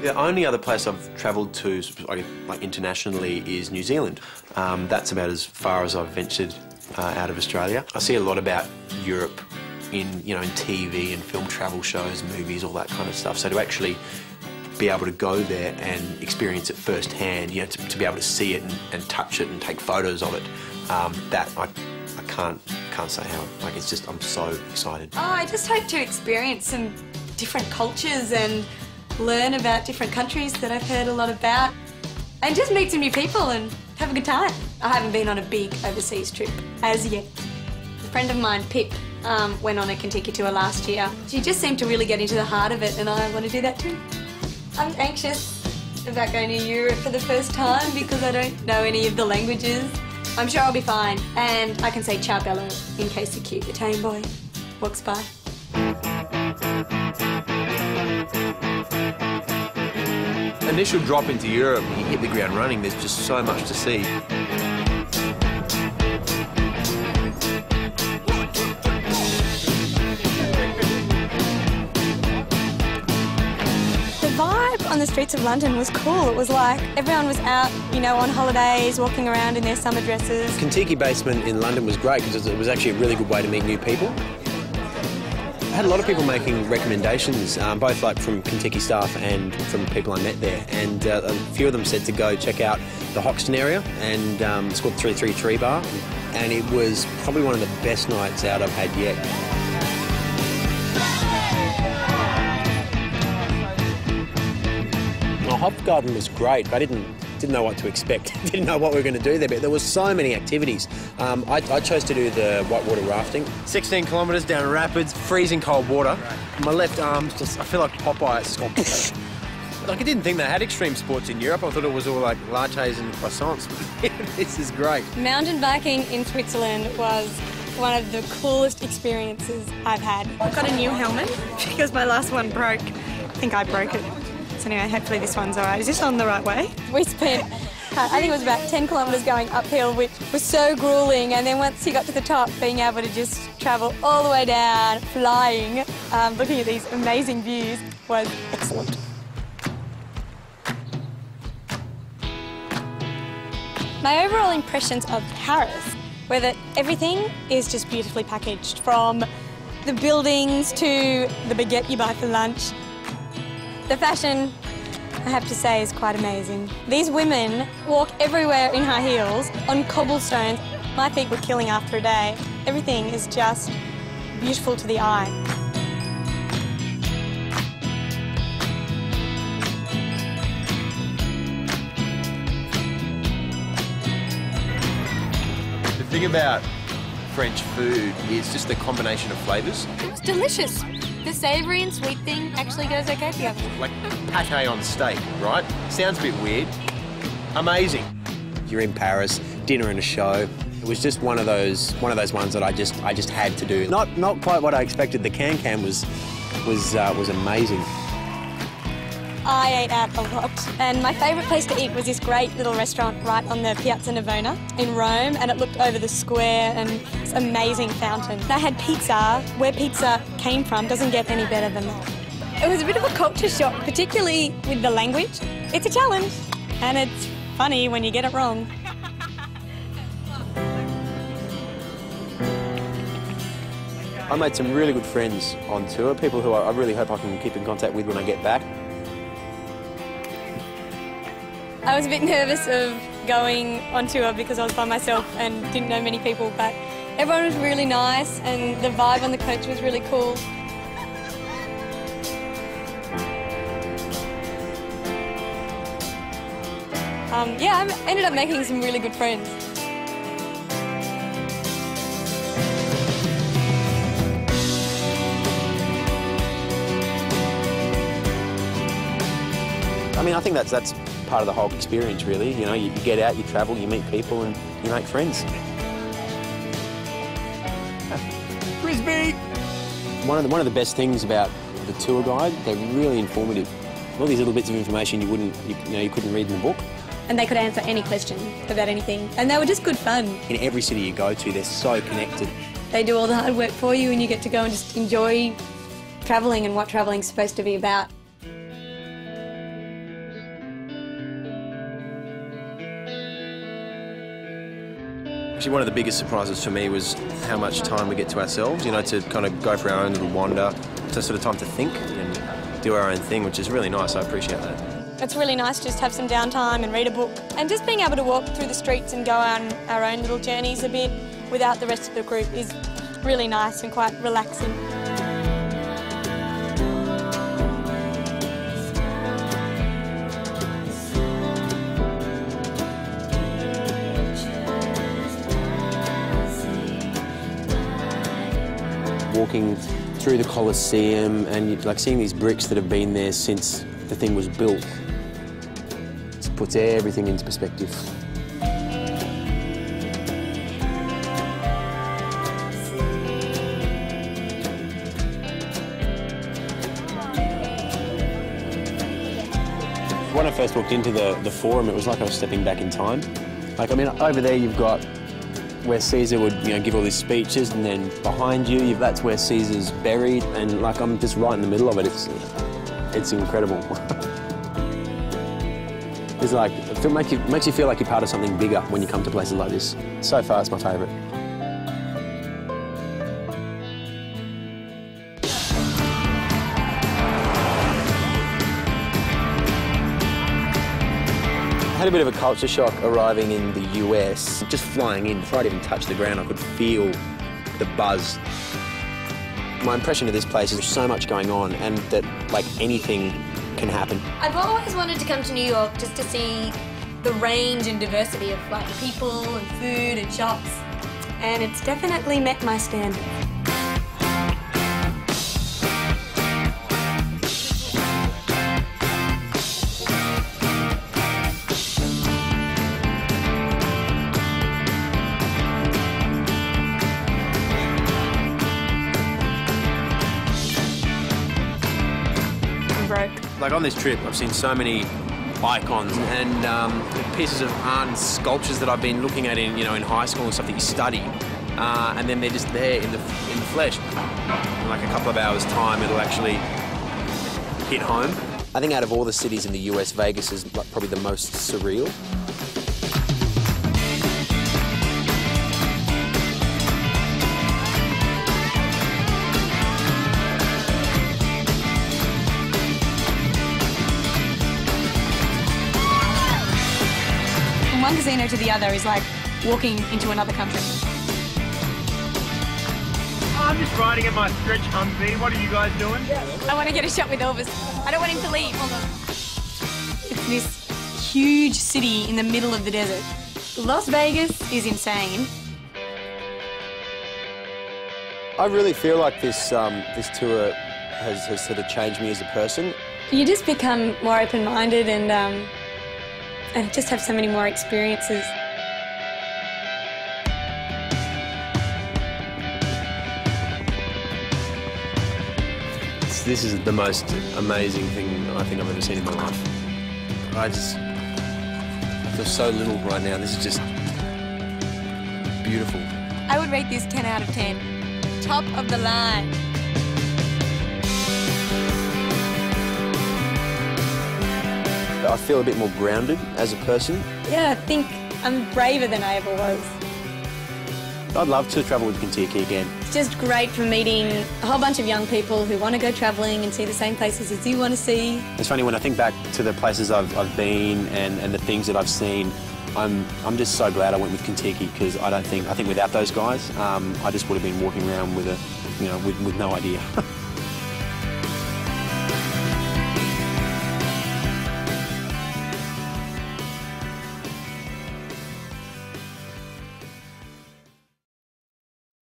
The only other place I've travelled to, like internationally, is New Zealand. That's about as far as I've ventured out of Australia. I see a lot about Europe in TV and film travel shows, movies, all that kind of stuff. So to actually be able to go there and experience it firsthand, to be able to see it and touch it and take photos of it, that I can't say how. Like, it's just, I'm so excited. Oh, I just hope to experience some different cultures and learn about different countries that I've heard a lot about, and just meet some new people and have a good time. I haven't been on a big overseas trip as yet. A friend of mine, Pip, went on a Contiki tour last year. She just seemed to really get into the heart of it, and I want to do that too. I'm anxious about going to Europe for the first time because I don't know any of the languages. I'm sure I'll be fine, and I can say ciao bello in case the cute Italian boy walks by. Initial drop into Europe, you hit the ground running, there's just so much to see. The vibe on the streets of London was cool. It was like everyone was out, on holidays, walking around in their summer dresses. Contiki basement in London was great because it was actually a really good way to meet new people. I had a lot of people making recommendations, both like from Contiki staff and from people I met there, and a few of them said to go check out the Hoxton area, and it's called 333 Bar, and it was probably one of the best nights out I've had yet. The Hofgarten was great. I didn't know what to expect. Didn't know what we were going to do there, but there were so many activities. I chose to do the whitewater rafting. 16 kilometres down rapids, freezing cold water. My left arm's just, I feel like Popeye. It's just gone. Like, I didn't think they had extreme sports in Europe. I thought it was all like lattes and croissants. This is great. Mountain biking in Switzerland was one of the coolest experiences I've had. I've got a new helmet because my last one broke. I think I broke it. So anyway, hopefully this one's all right. Is this on the right way? We spent, I think it was about 10 kilometres going uphill, which was so gruelling. And then once you got to the top, being able to just travel all the way down, flying, looking at these amazing views was excellent. My overall impressions of Paris were that everything is just beautifully packaged, from the buildings to the baguette you buy for lunch. The fashion, I have to say, is quite amazing. These women walk everywhere in high heels on cobblestones. My feet were killing after a day. Everything is just beautiful to the eye. The thing about French food is just the combination of flavours. It was delicious. The savoury and sweet thing actually goes okay together. Like pate on steak, right? Sounds a bit weird. Amazing. You're in Paris, dinner and a show. It was just one of those ones that I just had to do. Not quite what I expected. The can was amazing. I ate out a lot, and my favourite place to eat was this great little restaurant right on the Piazza Navona in Rome, and it looked over the square and this amazing fountain. They had pizza. Where pizza came from doesn't get any better than that. It was a bit of a culture shock, particularly with the language. It's a challenge, and it's funny when you get it wrong. I made some really good friends on tour, people who I really hope I can keep in contact with when I get back. I was a bit nervous of going on tour because I was by myself and didn't know many people, but everyone was really nice and the vibe on the coach was really cool. Yeah, I ended up making some really good friends. I mean, I think that's part of the whole experience, really. You know, you get out, you travel, you meet people, and you make friends. Frisbee! One of the best things about the tour guide, they're really informative. All these little bits of information you couldn't read in the book. And they could answer any question about anything, and they were just good fun. In every city you go to, they're so connected. They do all the hard work for you, and you get to go and just enjoy travelling and what travelling's supposed to be about. Actually, one of the biggest surprises for me was how much time we get to ourselves, you know, to kind of go for our own little wander, to sort of time to think and do our own thing, which is really nice. I appreciate that. It's really nice to just have some downtime and read a book. And just being able to walk through the streets and go on our own little journeys a bit without the rest of the group is really nice and quite relaxing. Walking through the Colosseum and like seeing these bricks that have been there since the thing was built, it puts everything into perspective. When I first walked into the Forum, it was like I was stepping back in time. Like, I mean, over there you've got where Caesar would, you know, give all his speeches, and then behind you, that's where Caesar's buried, and like I'm just right in the middle of it. It's incredible. It's like, it makes you feel like you're part of something bigger when you come to places like this. So far, it's my favourite. I had a bit of a culture shock arriving in the US. Just flying in, before I'd even touched the ground, I could feel the buzz. My impression of this place is there's so much going on and that, like, anything can happen. I've always wanted to come to New York just to see the range and diversity of, like, people and food and shops. And it's definitely met my standard. Like on this trip, I've seen so many icons and pieces of art and sculptures that I've been looking at in high school and stuff that you study, and then they're just there in the flesh. In like a couple of hours' time, it'll actually hit home. I think out of all the cities in the US, Vegas is like probably the most surreal. One casino to the other is like walking into another country. I'm just riding in my stretch Humvee. What are you guys doing? I want to get a shot with Elvis. I don't want him to leave. Hold on. It's this huge city in the middle of the desert. Las Vegas is insane. I really feel like this tour has sort of changed me as a person. You just become more open-minded and just have so many more experiences. This is the most amazing thing I think I've ever seen in my life. I feel so little right now. This is just beautiful. I would rate this 10 out of 10. Top of the line. I feel a bit more grounded as a person. Yeah, I think I'm braver than I ever was. I'd love to travel with Contiki again. It's just great for meeting a whole bunch of young people who want to go travelling and see the same places as you want to see. It's funny, when I think back to the places I've been and the things that I've seen, I'm just so glad I went with Contiki, because I think without those guys, I just would have been walking around with with no idea.